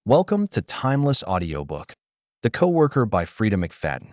Welcome to Timeless Audiobook, The Coworker by Freida McFadden.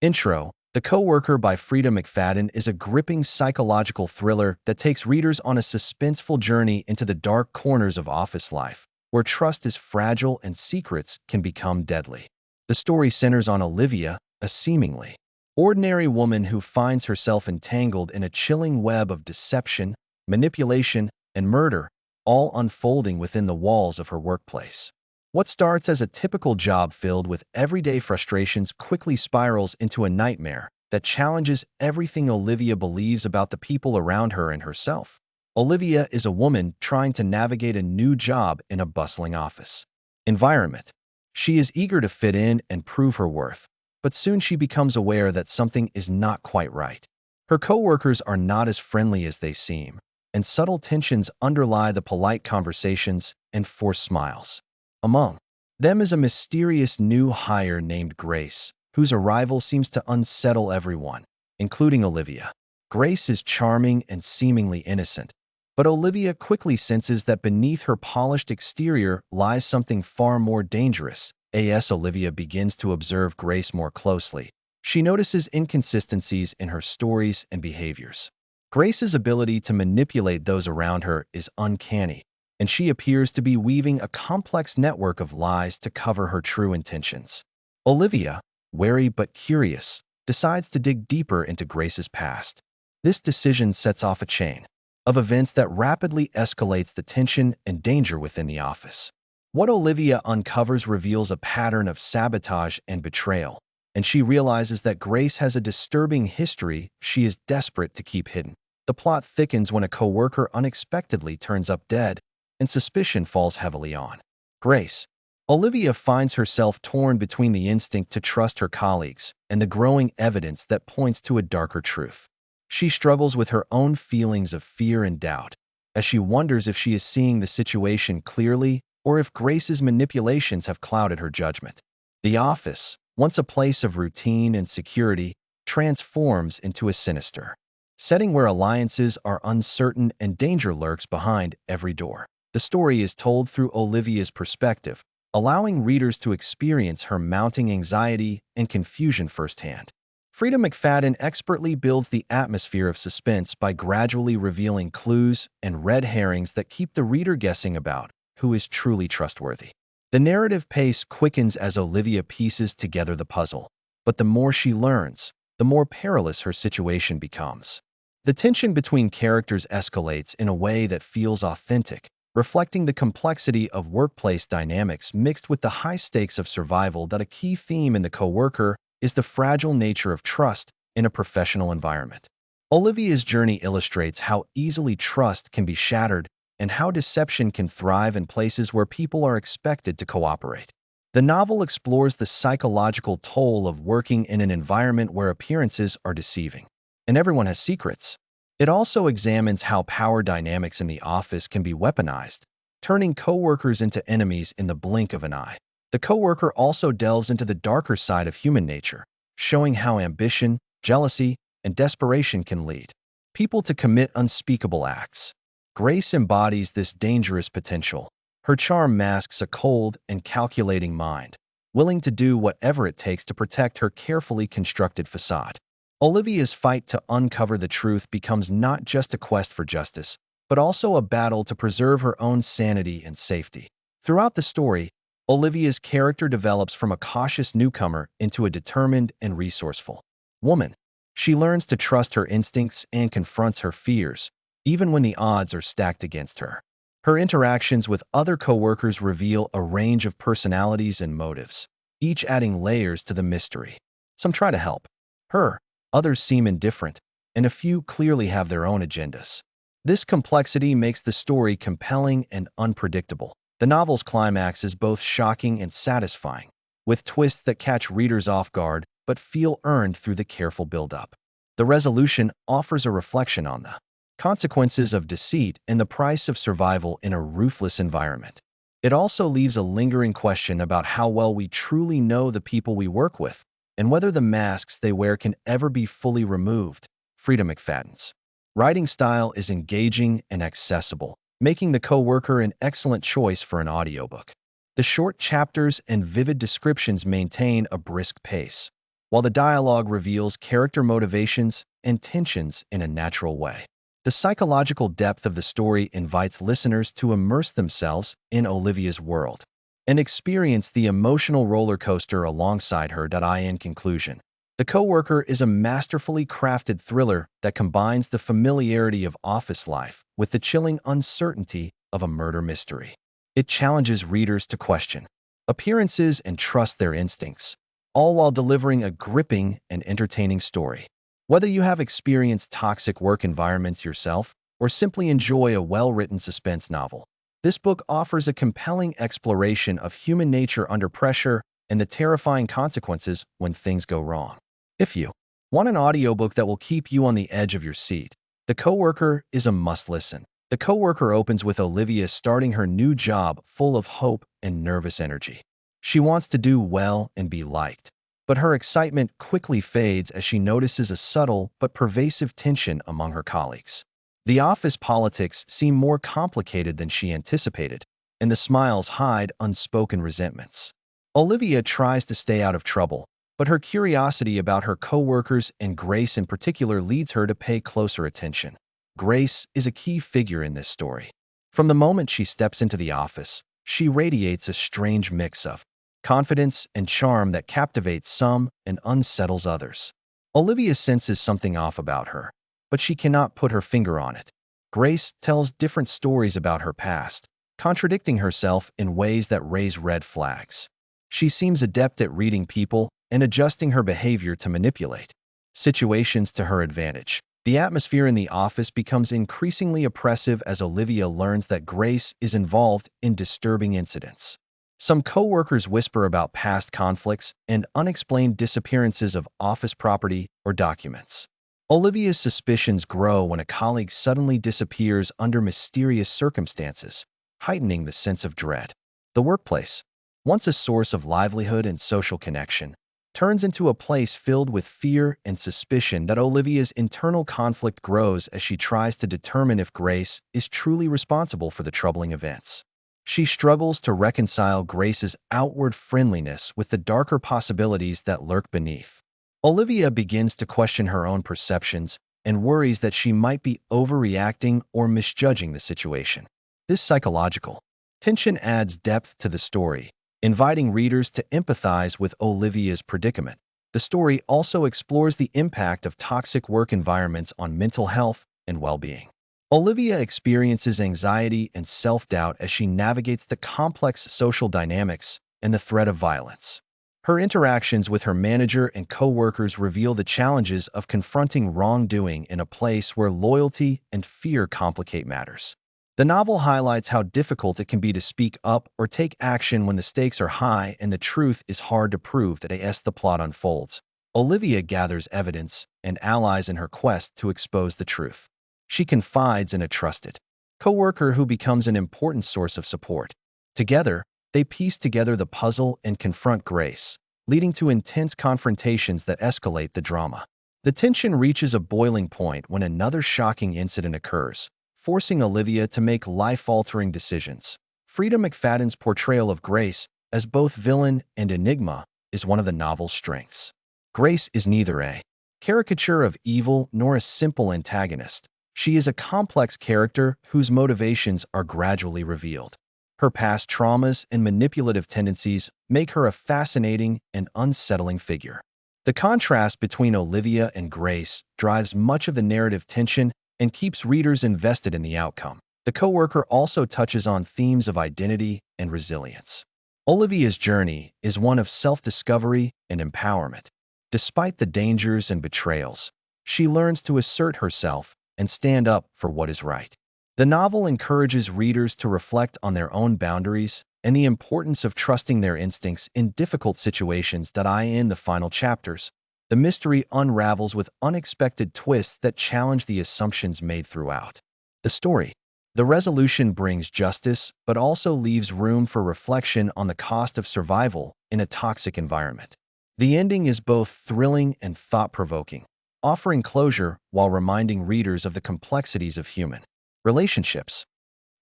Intro: The Coworker by Freida McFadden is a gripping psychological thriller that takes readers on a suspenseful journey into the dark corners of office life, where trust is fragile and secrets can become deadly. The story centers on Olivia, a seemingly ordinary woman who finds herself entangled in a chilling web of deception, manipulation, and murder, all unfolding within the walls of her workplace. What starts as a typical job filled with everyday frustrations quickly spirals into a nightmare that challenges everything Olivia believes about the people around her and herself. Olivia is a woman trying to navigate a new job in a bustling office environment. She is eager to fit in and prove her worth, but soon she becomes aware that something is not quite right. Her coworkers are not as friendly as they seem, and subtle tensions underlie the polite conversations and forced smiles. Among them is a mysterious new hire named Grace, whose arrival seems to unsettle everyone, including Olivia. Grace is charming and seemingly innocent, but Olivia quickly senses that beneath her polished exterior lies something far more dangerous. As Olivia begins to observe Grace more closely, she notices inconsistencies in her stories and behaviors. Grace's ability to manipulate those around her is uncanny, and she appears to be weaving a complex network of lies to cover her true intentions. Olivia, wary but curious, decides to dig deeper into Grace's past. This decision sets off a chain of events that rapidly escalates the tension and danger within the office. What Olivia uncovers reveals a pattern of sabotage and betrayal, and she realizes that Grace has a disturbing history she is desperate to keep hidden. The plot thickens when a coworker unexpectedly turns up dead, and suspicion falls heavily on Grace. Olivia finds herself torn between the instinct to trust her colleagues and the growing evidence that points to a darker truth. She struggles with her own feelings of fear and doubt, as she wonders if she is seeing the situation clearly or if Grace's manipulations have clouded her judgment. The office, once a place of routine and security, transforms into a sinister setting where alliances are uncertain and danger lurks behind every door. The story is told through Olivia's perspective, allowing readers to experience her mounting anxiety and confusion firsthand. Freida McFadden expertly builds the atmosphere of suspense by gradually revealing clues and red herrings that keep the reader guessing about who is truly trustworthy. The narrative pace quickens as Olivia pieces together the puzzle, but the more she learns, the more perilous her situation becomes. The tension between characters escalates in a way that feels authentic, reflecting the complexity of workplace dynamics mixed with the high stakes of survival. That a key theme in The Coworker is the fragile nature of trust in a professional environment. Olivia's journey illustrates how easily trust can be shattered and how deception can thrive in places where people are expected to cooperate. The novel explores the psychological toll of working in an environment where appearances are deceiving, and everyone has secrets. It also examines how power dynamics in the office can be weaponized, turning coworkers into enemies in the blink of an eye. The Coworker also delves into the darker side of human nature, showing how ambition, jealousy, and desperation can lead people to commit unspeakable acts. Grace embodies this dangerous potential. Her charm masks a cold and calculating mind, willing to do whatever it takes to protect her carefully constructed facade. Olivia's fight to uncover the truth becomes not just a quest for justice, but also a battle to preserve her own sanity and safety. Throughout the story, Olivia's character develops from a cautious newcomer into a determined and resourceful woman. She learns to trust her instincts and confronts her fears, even when the odds are stacked against her. Her interactions with other coworkers reveal a range of personalities and motives, each adding layers to the mystery. Some try to help her, others seem indifferent, and a few clearly have their own agendas. This complexity makes the story compelling and unpredictable. The novel's climax is both shocking and satisfying, with twists that catch readers off guard but feel earned through the careful build-up. The resolution offers a reflection on the consequences of deceit and the price of survival in a ruthless environment. It also leaves a lingering question about how well we truly know the people we work with, and whether the masks they wear can ever be fully removed. Freida McFadden's writing style is engaging and accessible, making The Coworker an excellent choice for an audiobook. The short chapters and vivid descriptions maintain a brisk pace, while the dialogue reveals character motivations and tensions in a natural way. The psychological depth of the story invites listeners to immerse themselves in Olivia's world and experience the emotional roller coaster alongside her. In conclusion, The Coworker is a masterfully crafted thriller that combines the familiarity of office life with the chilling uncertainty of a murder mystery. It challenges readers to question appearances and trust their instincts, all while delivering a gripping and entertaining story. Whether you have experienced toxic work environments yourself or simply enjoy a well-written suspense novel, this book offers a compelling exploration of human nature under pressure and the terrifying consequences when things go wrong. If you want an audiobook that will keep you on the edge of your seat, The Coworker is a must-listen. The Coworker opens with Olivia starting her new job full of hope and nervous energy. She wants to do well and be liked, but her excitement quickly fades as she notices a subtle but pervasive tension among her colleagues. The office politics seem more complicated than she anticipated, and the smiles hide unspoken resentments. Olivia tries to stay out of trouble, but her curiosity about her coworkers and Grace in particular leads her to pay closer attention. Grace is a key figure in this story. From the moment she steps into the office, she radiates a strange mix of confidence and charm that captivates some and unsettles others. Olivia senses something off about her, but she cannot put her finger on it. Grace tells different stories about her past, contradicting herself in ways that raise red flags. She seems adept at reading people and adjusting her behavior to manipulate situations to her advantage. The atmosphere in the office becomes increasingly oppressive as Olivia learns that Grace is involved in disturbing incidents. Some coworkers whisper about past conflicts and unexplained disappearances of office property or documents. Olivia's suspicions grow when a colleague suddenly disappears under mysterious circumstances, heightening the sense of dread. The workplace, once a source of livelihood and social connection, turns into a place filled with fear and suspicion. That Olivia's internal conflict grows as she tries to determine if Grace is truly responsible for the troubling events. She struggles to reconcile Grace's outward friendliness with the darker possibilities that lurk beneath. Olivia begins to question her own perceptions and worries that she might be overreacting or misjudging the situation. This psychological tension adds depth to the story, inviting readers to empathize with Olivia's predicament. The story also explores the impact of toxic work environments on mental health and well-being. Olivia experiences anxiety and self-doubt as she navigates the complex social dynamics and the threat of violence. Her interactions with her manager and coworkers reveal the challenges of confronting wrongdoing in a place where loyalty and fear complicate matters. The novel highlights how difficult it can be to speak up or take action when the stakes are high and the truth is hard to prove. As the plot unfolds, Olivia gathers evidence and allies in her quest to expose the truth. She confides in a trusted coworker who becomes an important source of support. Together, they piece together the puzzle and confront Grace, leading to intense confrontations that escalate the drama. The tension reaches a boiling point when another shocking incident occurs, forcing Olivia to make life-altering decisions. Freida McFadden's portrayal of Grace as both villain and enigma is one of the novel's strengths. Grace is neither a caricature of evil nor a simple antagonist. She is a complex character whose motivations are gradually revealed. Her past traumas and manipulative tendencies make her a fascinating and unsettling figure. The contrast between Olivia and Grace drives much of the narrative tension and keeps readers invested in the outcome. The Coworker also touches on themes of identity and resilience. Olivia's journey is one of self-discovery and empowerment. Despite the dangers and betrayals, she learns to assert herself and stand up for what is right. The novel encourages readers to reflect on their own boundaries and the importance of trusting their instincts in difficult situations. In the final chapters, the mystery unravels with unexpected twists that challenge the assumptions made throughout the story. The resolution brings justice, but also leaves room for reflection on the cost of survival in a toxic environment. The ending is both thrilling and thought-provoking, offering closure while reminding readers of the complexities of human relationships.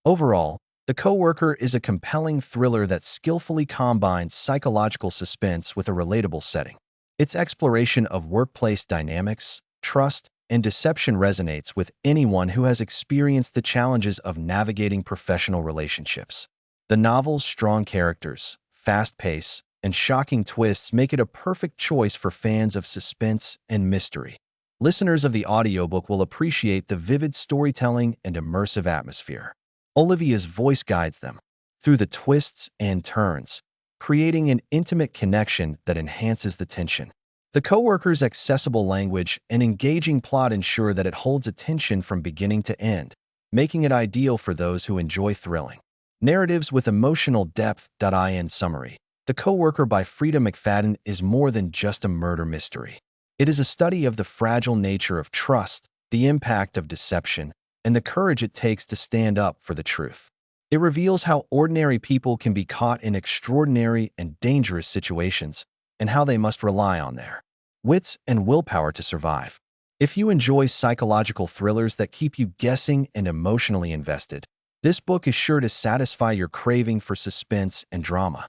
Overall, The Coworker is a compelling thriller that skillfully combines psychological suspense with a relatable setting. Its exploration of workplace dynamics, trust, and deception resonates with anyone who has experienced the challenges of navigating professional relationships. The novel's strong characters, fast pace, and shocking twists make it a perfect choice for fans of suspense and mystery. Listeners of the audiobook will appreciate the vivid storytelling and immersive atmosphere. Olivia's voice guides them through the twists and turns, creating an intimate connection that enhances the tension. The Coworker's accessible language and engaging plot ensure that it holds attention from beginning to end, making it ideal for those who enjoy thrilling narratives with emotional depth. In summary, The Coworker by Freida McFadden is more than just a murder mystery. It is a study of the fragile nature of trust, the impact of deception, and the courage it takes to stand up for the truth. It reveals how ordinary people can be caught in extraordinary and dangerous situations, and how they must rely on their wits and willpower to survive. If you enjoy psychological thrillers that keep you guessing and emotionally invested, this book is sure to satisfy your craving for suspense and drama.